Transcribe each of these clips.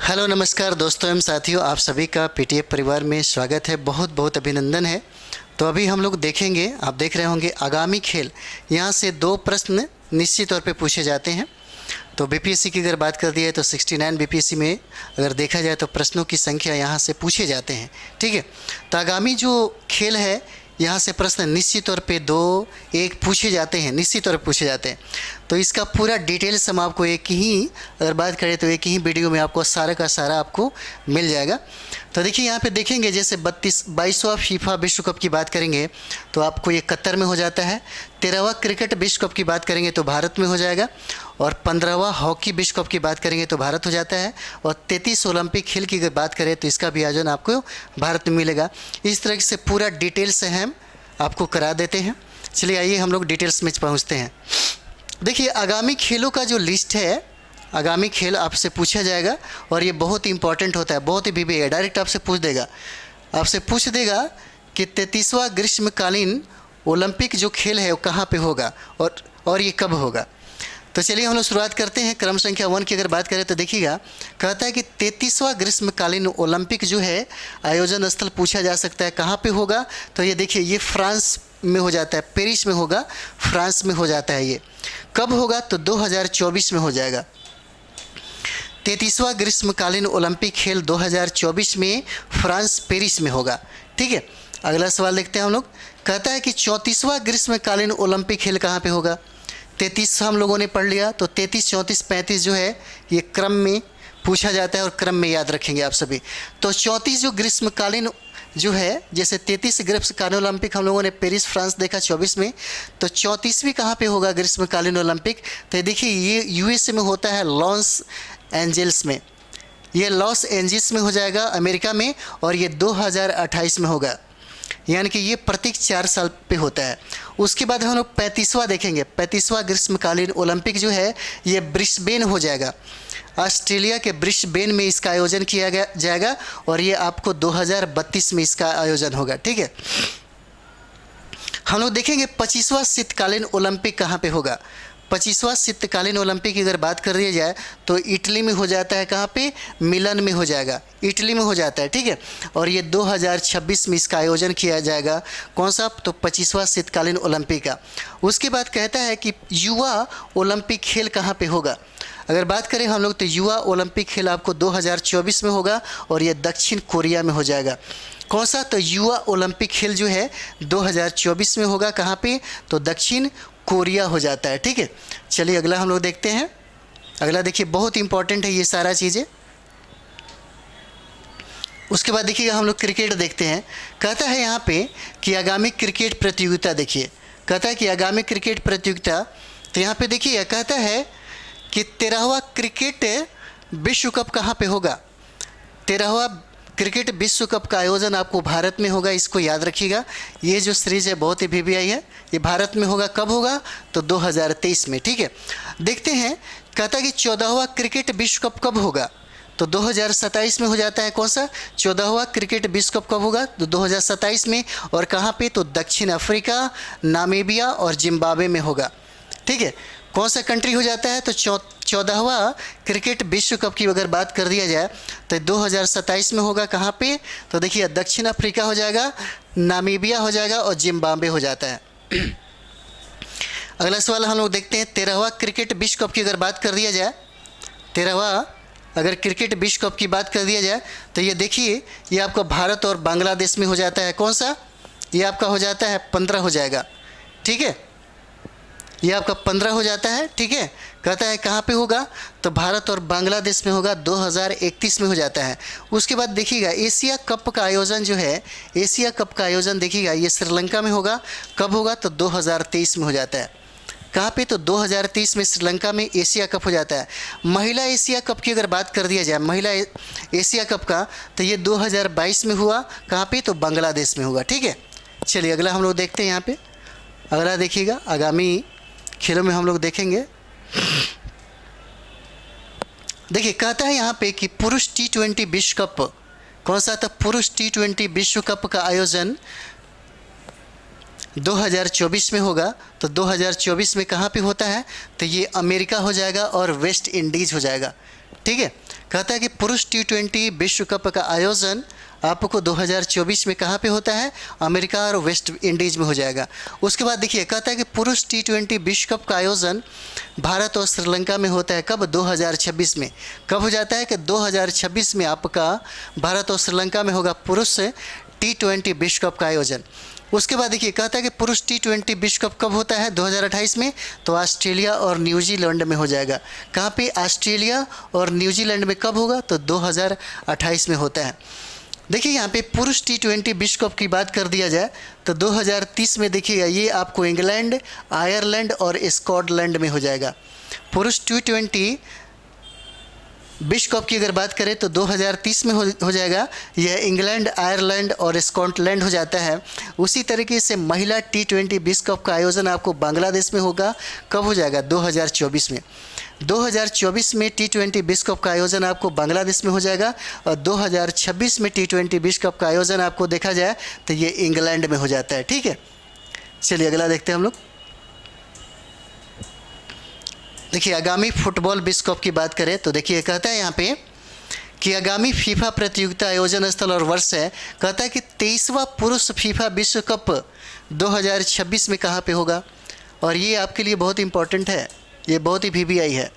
Hello नमस्कार दोस्तों एवं साथियों, आप सभी का पीटीएफ परिवार में स्वागत है। बहुत बहुत अभिनंदन है। तो अभी हम लोग देखेंगे, आप देख रहे होंगे आगामी खेल। यहाँ से दो प्रश्न निश्चित तौर पे पूछे जाते हैं। तो बीपीएससी की अगर बात कर दी है तो 69 बीपीएससी में अगर देखा जाए तो प्रश्नों की संख्या यहाँ से पूछे जाते हैं। ठीक है, तो आगामी जो खेल है यहाँ से प्रश्न निश्चित तौर पे दो एक पूछे जाते हैं, निश्चित तौर पे पूछे जाते हैं। तो इसका पूरा डिटेल्स हम आपको एक ही अगर बात करें तो एक ही वीडियो में आपको सारा का सारा आपको मिल जाएगा। तो देखिए यहाँ पे देखेंगे, जैसे 22वां फीफा विश्व कप की बात करेंगे तो आपको ये कतर में हो जाता है। 13वां क्रिकेट विश्व कप की बात करेंगे तो भारत में हो जाएगा। और 15वां हॉकी विश्व कप की बात करेंगे तो भारत हो जाता है। और 33 ओलंपिक खेल की अगर बात करें तो इसका भी आयोजन आपको भारत में मिलेगा। इस तरह से पूरा डिटेल्स से हम आपको करा देते हैं। चलिए आइए हम लोग डिटेल्स में पहुँचते हैं। देखिए आगामी खेलों का जो लिस्ट है, आगामी खेल आपसे पूछा जाएगा और ये बहुत ही इंपॉर्टेंट होता है, बहुत ही बीबी है। डायरेक्ट आपसे पूछ देगा, आपसे पूछ देगा कि 33वां ग्रीष्मकालीन ओलंपिक जो खेल है वो कहाँ पे होगा और ये कब होगा। तो चलिए हम लोग शुरुआत करते हैं। क्रम संख्या 1 की अगर बात करें तो देखिएगा, कहता है कि 33वां ग्रीष्मकालीन ओलंपिक जो है आयोजन स्थल पूछा जा सकता है कहाँ पे होगा। तो ये देखिए, ये फ्रांस में हो जाता है, पेरिस में होगा, फ्रांस में हो जाता है। ये कब होगा तो 2024 में हो जाएगा। 33वां ग्रीष्मकालीन ओलंपिक खेल 2024 में फ्रांस पेरिस में होगा। ठीक है, अगला सवाल देखते हैं हम लोग। कहता है कि 34वां ग्रीष्मकालीन ओलंपिक खेल कहाँ पे होगा। 33 हम लोगों ने पढ़ लिया, तो 33, 34, 35 जो है ये क्रम में पूछा जाता है और क्रम में याद रखेंगे आप सभी। तो 34 जो ग्रीष्मकालीन जो है, जैसे 33 ग्रीष्मकालीन ओलंपिक हम लोगों ने पेरिस फ्रांस देखा 24 में, तो 34वीं कहाँ पे होगा ग्रीष्मकालीन ओलंपिक। तो देखिए ये यूएसए में होता है, लॉस एंजल्स में। ये लॉस एंजल्स में हो जाएगा अमेरिका में, और ये 2028 में होगा। यानी कि ये प्रत्येक 4 साल पे होता है। उसके बाद हम लोग 35वां देखेंगे। 35वां ग्रीष्मकालीन ओलंपिक जो है ये ब्रिस्बेन हो जाएगा, ऑस्ट्रेलिया के ब्रिस्बेन में इसका आयोजन किया जाएगा और ये आपको 2032 में इसका आयोजन होगा। ठीक है, हम लोग देखेंगे 25वां शीतकालीन ओलंपिक कहाँ पे होगा। 25वां शीतकालीन ओलंपिक की अगर बात कर दी जाए तो इटली में हो जाता है। कहाँ पे, मिलन में हो जाएगा, इटली में हो जाता है। ठीक है, और ये 2026 में इसका आयोजन किया जाएगा। कौन सा, तो 25वां शीतकालीन ओलंपिक का। उसके बाद कहता है कि युवा ओलंपिक खेल कहाँ पे होगा। अगर बात करें हम लोग तो युवा ओलंपिक खेल आपको 2024 में होगा और ये दक्षिण कोरिया में हो जाएगा। कौन सा, तो युवा ओलंपिक खेल जो है 2024 में होगा। कहाँ पे, तो दक्षिण कोरिया हो जाता है। ठीक है, चलिए अगला हम लोग देखते हैं। अगला देखिए, बहुत इंपॉर्टेंट है ये सारा चीज़ें। उसके बाद देखिएगा हम लोग क्रिकेट देखते हैं। कहता है यहाँ पे कि आगामी क्रिकेट प्रतियोगिता, देखिए कहता है कि आगामी क्रिकेट प्रतियोगिता, तो यहाँ पे देखिए कहता है कि 13वां क्रिकेट विश्व कप कहाँ पे होगा। 13वां क्रिकेट विश्व कप का आयोजन आपको भारत में होगा, इसको याद रखिएगा। ये जो सीरीज है बहुत ही वीवीआई है, ये भारत में होगा। कब होगा, तो 2023 में। ठीक है, देखते हैं। कहता है कि 14वां क्रिकेट विश्व कप कब होगा, तो 2027 में हो जाता है। कौन सा, 14वां क्रिकेट विश्व कप कब होगा, तो 2027 में। और कहाँ पे, तो दक्षिण अफ्रीका, नामीबिया और जिम्बाब्वे में होगा। ठीक है, कौन सा कंट्री हो जाता है, तो 14वां क्रिकेट विश्व कप की अगर बात कर दिया जाए तो 2027 में होगा। कहाँ पे, तो देखिए दक्षिण अफ्रीका हो जाएगा, नामीबिया हो जाएगा और जिम्बाब्वे हो जाता है। अगला सवाल हम लोग देखते हैं। 13वां क्रिकेट विश्व कप की अगर बात कर दिया जाए, 13वां अगर क्रिकेट विश्व कप की बात कर दिया जाए तो ये देखिए, ये आपका भारत और बांग्लादेश में हो जाता है। कौन सा, ये आपका हो जाता है 15 हो जाएगा। ठीक है, ये आपका 15 हो जाता है। ठीक है, कहता है कहाँ पे होगा, तो भारत और बांग्लादेश में होगा, 2031 में हो जाता है। उसके बाद देखिएगा एशिया कप का आयोजन जो है, एशिया कप का आयोजन देखिएगा ये श्रीलंका में होगा। कब होगा, तो 2023 में हो जाता है। कहाँ पे, तो 2023 में श्रीलंका में एशिया कप हो जाता है। महिला एशिया कप की अगर बात कर दिया जाए, महिला एशिया कप का, तो ये 2022 में हुआ। कहाँ पे, तो बांग्लादेश में होगा। ठीक है, चलिए अगला हम लोग देखते हैं। यहाँ पे अगला देखिएगा, आगामी खेलों में हम लोग देखेंगे। देखिए कहता है यहाँ पे कि पुरुष T20 विश्व कप, कौन सा था, पुरुष T20 विश्व कप का आयोजन 2024 में होगा। तो 2024 में कहाँ पे होता है, तो ये अमेरिका हो जाएगा और वेस्ट इंडीज़ हो जाएगा। ठीक है। कहता है कि पुरुष T20 विश्व कप का आयोजन आपको 2024 में कहाँ पे होता है? अमेरिका और वेस्ट इंडीज़ में हो जाएगा। उसके बाद देखिए कहता है कि पुरुष T20 विश्व कप का आयोजन भारत और श्रीलंका में होता है कब? 2026 में। कब हो जाता है कि 2026 में आपका भारत और श्रीलंका में होगा पुरुष T20 विश्व कप का आयोजन। उसके बाद देखिए कहता है कि पुरुष T20 विश्व कप कब होता है? 2028 में। तो ऑस्ट्रेलिया और न्यूजीलैंड में हो जाएगा। कहाँ पे? ऑस्ट्रेलिया और न्यूजीलैंड में कब होगा? तो 2028 में होता है। देखिए यहाँ पे पुरुष T20 विश्व कप की बात कर दिया जाए तो 2030 में देखिएगा ये आपको इंग्लैंड, आयरलैंड और स्कॉटलैंड में हो जाएगा। पुरुष T20 विश्व कप की अगर बात करें तो 2030 में हो जाएगा। यह इंग्लैंड, आयरलैंड और स्कॉटलैंड हो जाता है। उसी तरीके से महिला T20 विश्व कप का आयोजन आपको बांग्लादेश में होगा। कब हो जाएगा? 2024 में। 2024 में T20 विश्व कप का आयोजन आपको बांग्लादेश में हो जाएगा और 2026 में T20 विश्व कप का आयोजन आपको देखा जाए तो ये इंग्लैंड में हो जाता है। ठीक है, चलिए अगला देखते हैं हम लोग। देखिए आगामी फुटबॉल विश्व कप की बात करें तो देखिए कहता है यहाँ पे कि आगामी फीफा प्रतियोगिता आयोजन स्थल और वर्ष है। कहता है कि 23वां पुरुष फीफा विश्व कप 2026 में कहाँ पे होगा? और ये आपके लिए बहुत इंपॉर्टेंट है, ये बहुत ही VVI है।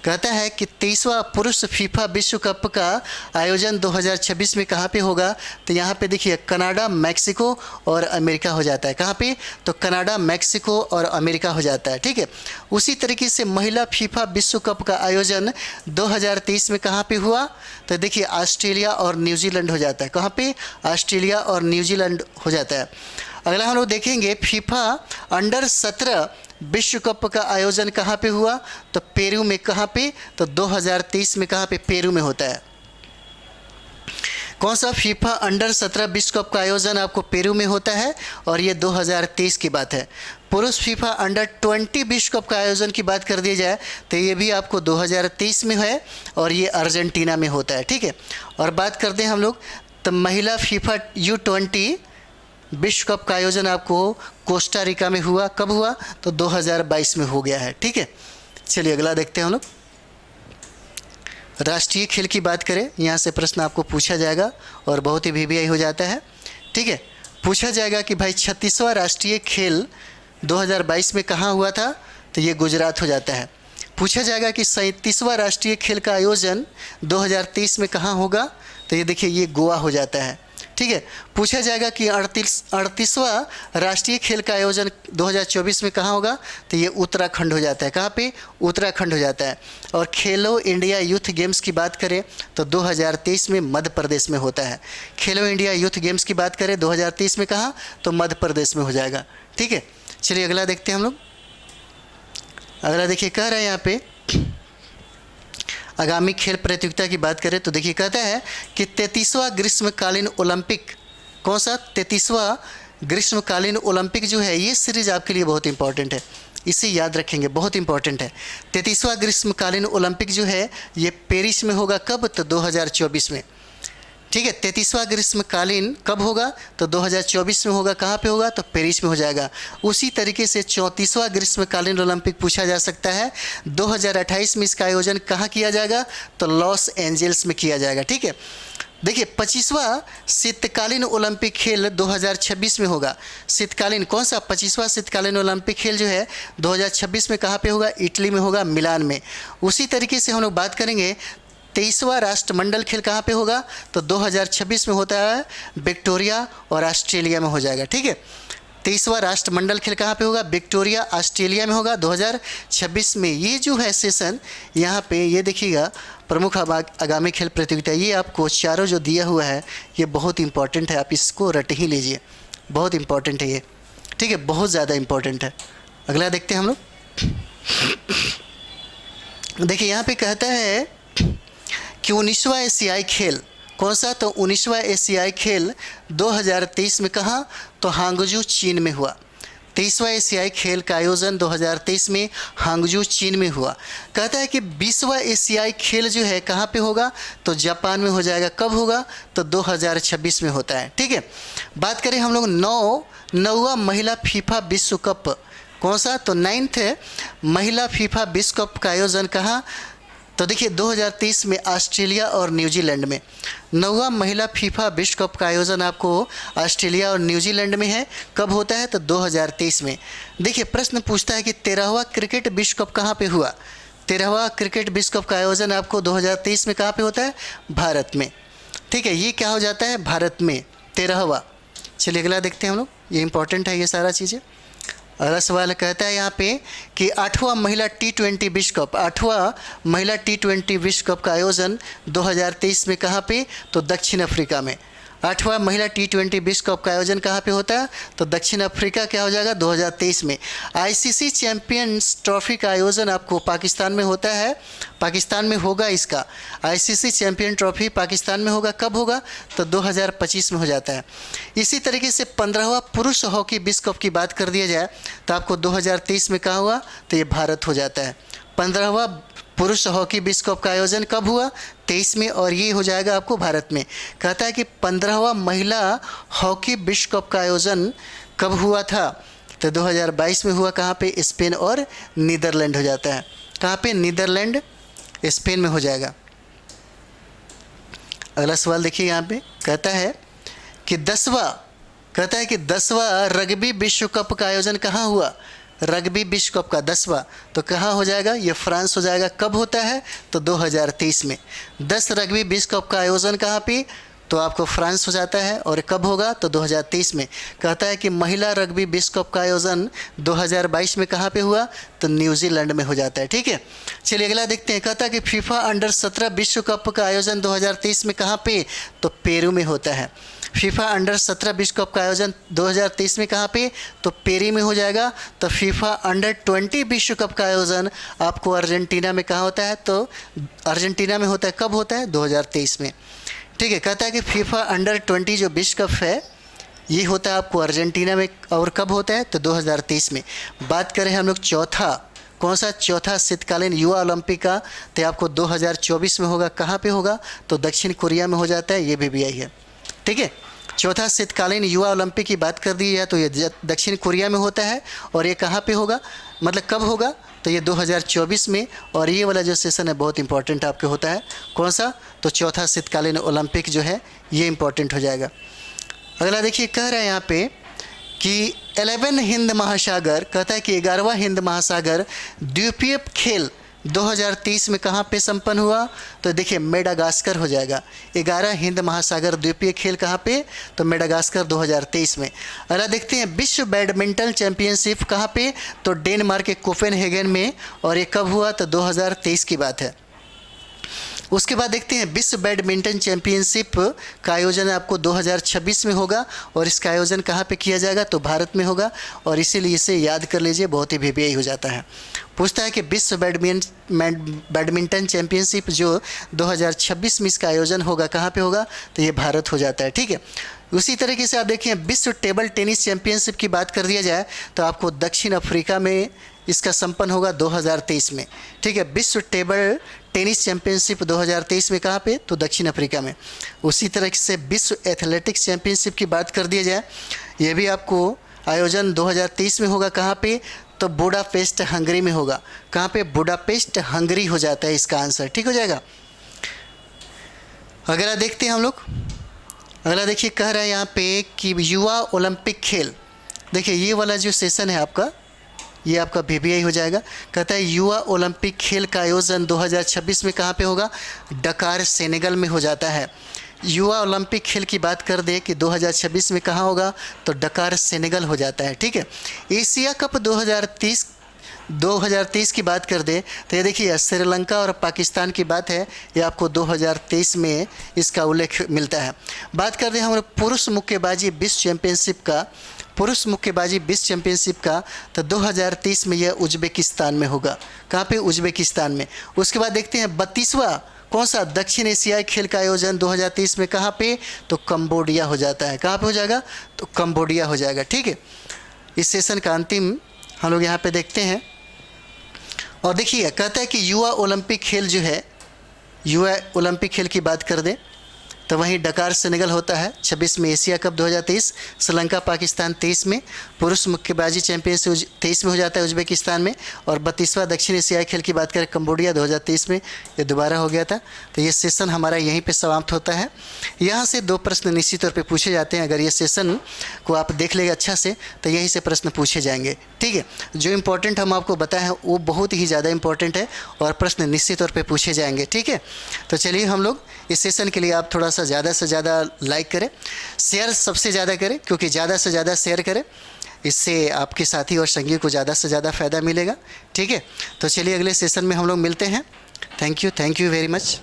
कहता है कि 23वां पुरुष फीफा विश्व कप का आयोजन 2026 में कहाँ पे होगा? तो यहाँ पे देखिए कनाडा, मैक्सिको और अमेरिका हो जाता है। कहाँ पे? तो कनाडा, मैक्सिको और अमेरिका हो जाता है। ठीक है। उसी तरीके से महिला फीफा विश्व कप का आयोजन 2023 में कहाँ पे हुआ? तो देखिए ऑस्ट्रेलिया और न्यूजीलैंड हो जाता है। कहाँ पे? ऑस्ट्रेलिया और न्यूजीलैंड हो जाता है। अगला हम लोग देखेंगे फीफा अंडर 17 विश्व कप का आयोजन कहाँ पे हुआ? तो पेरू में। कहाँ पे? तो 2023 में। कहाँ पे? पेरू में होता है। कौन सा फीफा अंडर 17 विश्व कप का आयोजन आपको पेरू में होता है? और ये 2023 की बात है। पुरुष फीफा अंडर 20 विश्व कप का आयोजन की बात कर दी जाए तो ये भी आपको 2023 में है और ये अर्जेंटीना में होता है। ठीक है। और बात करते हैं हम लोग तो महिला फीफा U20 विश्व कप का आयोजन आपको कोस्टा रिका में हुआ। कब हुआ? तो 2022 में हो गया है। ठीक है। चलिए अगला देखते हैं हम लोग। राष्ट्रीय खेल की बात करें, यहाँ से प्रश्न आपको पूछा जाएगा और बहुत ही VVI हो जाता है। ठीक है। पूछा जाएगा कि भाई 36वां राष्ट्रीय खेल 2022 में कहाँ हुआ था? तो ये गुजरात हो जाता है। पूछा जाएगा कि 37वां राष्ट्रीय खेल का आयोजन 2023 में कहाँ होगा? तो ये देखिए ये गोवा हो जाता है। ठीक है। पूछा जाएगा कि 38वां राष्ट्रीय खेल का आयोजन 2024 में कहाँ होगा? तो ये उत्तराखंड हो जाता है। कहाँ पे? उत्तराखंड हो जाता है। और खेलो इंडिया यूथ गेम्स की बात करें तो 2023 में मध्य प्रदेश में होता है। खेलो इंडिया यूथ गेम्स की बात करें 2023 में कहाँ? तो मध्य प्रदेश में हो जाएगा। ठीक है। चलिए अगला देखते हैं हम लोग। अगला देखिए कह रहे हैं यहाँ पे आगामी खेल प्रतियोगिता की बात करें तो देखिए कहता है कि 33वां ग्रीष्मकालीन ओलंपिक। कौन सा? 33वां ग्रीष्मकालीन ओलंपिक जो है ये सीरीज आपके लिए बहुत इंपॉर्टेंट है, इसे याद रखेंगे, बहुत इंपॉर्टेंट है। 33वां ग्रीष्मकालीन ओलंपिक जो है ये पेरिस में होगा। कब? तो 2024 में। ठीक है। 33वां ग्रीष्मकालीन कब होगा? तो 2024 में होगा। कहाँ पे होगा? तो पेरिस में हो जाएगा। उसी तरीके से 34वां ग्रीष्मकालीन ओलंपिक पूछा जा सकता है 2028 में। इसका आयोजन कहाँ किया जाएगा? तो लॉस एंजल्स में किया जाएगा। ठीक है। देखिए 25वां शीतकालीन ओलंपिक खेल 2026 में होगा। शीतकालीन कौन सा? 25वां शीतकालीन ओलंपिक खेल जो है 2026 में कहाँ पे होगा? इटली में होगा, मिलान में। उसी तरीके से हम लोग बात करेंगे 23वां राष्ट्रमंडल खेल कहाँ पे होगा? तो 2026 में होता है, विक्टोरिया और ऑस्ट्रेलिया में हो जाएगा। ठीक है। 23वां राष्ट्रमंडल खेल कहाँ पे होगा? विक्टोरिया, ऑस्ट्रेलिया में होगा 2026 में। ये जो है सेशन यहाँ पे ये देखिएगा प्रमुख आगामी खेल प्रतियोगिता, ये आपको चारों जो दिया हुआ है ये बहुत इंपॉर्टेंट है, आप इसको रट ही लीजिए, बहुत इंपॉर्टेंट है ये। ठीक है, बहुत ज़्यादा इंपॉर्टेंट है। अगला देखते हैं हम लोग। देखिए यहाँ पे कहता है कि 19वां एशियाई खेल कौन सा? तो 19वां एशियाई खेल 2023 में कहाँ? तो हांगजू चीन में हुआ। 23वां एशियाई खेल का आयोजन 2023 में हांगजू चीन में हुआ। कहता है कि 20वां एशियाई खेल जो है कहाँ पे होगा? तो जापान में हो जाएगा। कब होगा? तो 2026 में होता है। ठीक है। बात करें हम लोग 9वां महिला फीफा विश्व कप कौन सा? तो 9th महिला फीफा विश्व कप का आयोजन कहाँ? तो देखिए 2023 में ऑस्ट्रेलिया और न्यूजीलैंड में 9वां महिला फीफा विश्व कप का आयोजन आपको ऑस्ट्रेलिया और न्यूजीलैंड में है। कब होता है? तो 2023 में। देखिए प्रश्न पूछता है कि 13वां क्रिकेट विश्व कप कहाँ पे हुआ। 13वां क्रिकेट विश्व कप का आयोजन आपको 2023 में कहाँ पे होता है? भारत में। ठीक है, ये क्या हो जाता है? भारत में 13वां। चलिए अगला देखते हैं हम लोग, ये इंपॉर्टेंट है ये सारा चीज़ें। अगला सवाल कहता है यहाँ पे कि 8वां महिला T20 विश्व कप, 8वां महिला T20 विश्व कप का आयोजन 2023 में कहाँ पे? तो दक्षिण अफ्रीका में। 8वां महिला T20 विश्व कप का आयोजन कहाँ पे होता है? तो दक्षिण अफ्रीका। क्या हो जाएगा? 2023 में। आईसीसी चैंपियंस ट्रॉफी का आयोजन आपको पाकिस्तान में होता है, पाकिस्तान में होगा इसका। आईसीसी चैंपियन ट्रॉफी पाकिस्तान में होगा। कब होगा? तो 2025 में हो जाता है। इसी तरीके से 15वां पुरुष हॉकी विश्व कप की बात कर दिया जाए तो आपको 2023 में कहाँ हुआ? तो ये भारत हो जाता है। 15वां पुरुष हॉकी विश्व कप का आयोजन कब हुआ? 23 में, और ये हो जाएगा आपको भारत में। कहता है कि 15वां महिला हॉकी विश्व कप का आयोजन कब हुआ था? तो 2022 में हुआ। कहाँ पे? स्पेन और नीदरलैंड हो जाता है। कहाँ पे? नीदरलैंड स्पेन में हो जाएगा। अगला सवाल देखिए यहाँ पे कहता है कि 10वां रग्बी विश्व कप का आयोजन कहाँ हुआ? रग्बी विश्व कप का 10वां तो कहाँ हो जाएगा? ये फ्रांस हो जाएगा। कब होता है? तो 2023 में। 10 रग्बी विश्व कप का आयोजन कहाँ पे? तो आपको फ्रांस हो जाता है। और कब होगा? तो 2023 में। कहता है कि महिला रग्बी विश्व कप का आयोजन 2022 में कहाँ पे हुआ? तो न्यूजीलैंड में हो जाता है। ठीक है, चलिए अगला देखते हैं। कहता है कि फीफा अंडर 17 विश्व कप का आयोजन 2023 में कहाँ पे? तो पेरू में होता है। फीफा अंडर 17 विश्व कप का आयोजन 2023 में कहाँ पे? तो पेरू में हो जाएगा। तो फीफा अंडर 20 विश्व कप का आयोजन आपको अर्जेंटीना में कहाँ होता है? तो अर्जेंटीना में होता है। कब होता है? 2023 में। ठीक है, कहता है कि फीफा अंडर 20 जो विश्व कप है ये होता है आपको अर्जेंटीना में। और कब होता है? तो 2023 में। बात करें हम लोग चौथा, कौन सा? चौथा शीतकालीन युवा ओलंपिक का, तो आपको 2024 में होगा। कहाँ पे होगा? तो दक्षिण कोरिया में हो जाता है। ये भी आई है। ठीक है, चौथा शीतकालीन युवा ओलंपिक की बात कर दी जाए तो ये दक्षिण कोरिया में होता है। और ये कहाँ पे होगा? मतलब कब होगा? तो ये 2024 में। और ये वाला जो सेशन है बहुत इंपॉर्टेंट आपके होता है। कौन सा? तो चौथा शीतकालीन ओलंपिक जो है ये इंपॉर्टेंट हो जाएगा। अगला देखिए कह रहा है यहाँ पे कि 11 हिंद महासागर, कहता है कि 11वां हिंद महासागर द्वीपीय खेल 2030 में कहाँ पे संपन्न हुआ? तो देखिए मेडागास्कर हो जाएगा। 11 हिंद महासागर द्वीपीय खेल कहाँ पे? तो मेडागास्कर 2023 में। अगला देखते हैं विश्व बैडमिंटन चैंपियनशिप कहाँ पे? तो डेनमार्क के कोपेनहेगन में। और ये कब हुआ? तो 2023 की बात है। उसके बाद देखते हैं विश्व बैडमिंटन चैंपियनशिप का आयोजन आपको 2026 में होगा। और इसका आयोजन कहाँ पे किया जाएगा? तो भारत में होगा। और इसीलिए इसे याद कर लीजिए, बहुत ही वीवीआई हो जाता है। पूछता है कि विश्व बैडमिंटन चैंपियनशिप जो 2026 में इसका आयोजन होगा कहाँ पे होगा? तो ये भारत हो जाता है। ठीक है, उसी तरीके से आप देखिए विश्व टेबल टेनिस चैंपियनशिप की बात कर दिया जाए तो आपको दक्षिण अफ्रीका में इसका संपन्न होगा 2023 में। ठीक है, विश्व टेबल टेनिस चैंपियनशिप 2023 में कहाँ पे? तो दक्षिण अफ्रीका में। उसी तरह से विश्व एथलेटिक्स चैंपियनशिप की बात कर दिया जाए, ये भी आपको आयोजन 2023 में होगा। कहाँ पे? तो बुडापेस्ट हंगरी में होगा। कहाँ पे? बुडापेस्ट हंगरी हो जाता है इसका आंसर। ठीक हो जाएगा। अगला देखते हैं हम लोग। अगला देखिए कह रहा है यहाँ पे कि युवा ओलंपिक खेल, देखिए ये वाला जो सेशन है आपका ये आपका वीवीआई हो जाएगा। कहता है युवा ओलंपिक खेल का आयोजन 2026 में कहाँ पे होगा? डकार सेनेगल में हो जाता है। युवा ओलंपिक खेल की बात कर दे कि 2026 में कहाँ होगा? तो डकार सेनेगल हो जाता है। ठीक है, एशिया कप 2030 की बात कर दे तो ये देखिए श्रीलंका और पाकिस्तान की बात है। ये आपको 2023 में इसका उल्लेख मिलता है। बात कर दे हम पुरुष मुक्केबाजी विश्व चैंपियनशिप का, पुरुष मुक्केबाजी विश्व चैंपियनशिप का, तो 2030 में यह उज्बेकिस्तान में होगा। कहाँ पे? उज्बेकिस्तान में। उसके बाद देखते हैं 32वां कौन सा? दक्षिण एशियाई खेल का आयोजन 2030 में कहाँ पे? तो कंबोडिया हो जाता है। कहाँ पे हो जाएगा? तो कंबोडिया हो जाएगा। ठीक है, इस सेशन का अंतिम हम लोग यहाँ पे देखते हैं। और देखिए कहता है कि युवा ओलंपिक खेल जो है, युवा ओलंपिक खेल की बात कर दें तो वहीं डकार सेनेगल होता है 26 में, एशिया कप 2023 श्रीलंका पाकिस्तान 23 में, पुरुष मुक्केबाजी चैंपियनशिप 23 में हो जाता है उज्बेकिस्तान में, और 32वां दक्षिण एशियाई खेल की बात करें कंबोडिया 2023 में, ये दोबारा हो गया था। तो ये सेशन हमारा यहीं पे समाप्त होता है। यहाँ से 2 प्रश्न निश्चित तौर पे पूछे जाते हैं। अगर ये सेशन को आप देख लेंगे अच्छा से तो यहीं से प्रश्न पूछे जाएंगे, ठीक है। जो इम्पोर्टेंट हम आपको बताए हैं वो बहुत ही ज़्यादा इंपॉर्टेंट है और प्रश्न निश्चित तौर पे पूछे जाएंगे, ठीक है। तो चलिए हम लोग इस सेशन के लिए आप थोड़ा सा ज़्यादा से ज़्यादा लाइक करें, शेयर सबसे ज़्यादा करें, क्योंकि ज़्यादा से ज़्यादा शेयर करें, इससे आपके साथी और संगी को ज़्यादा से ज़्यादा फ़ायदा मिलेगा, ठीक है। तो चलिए अगले सेशन में हम लोग मिलते हैं। Thank you very much.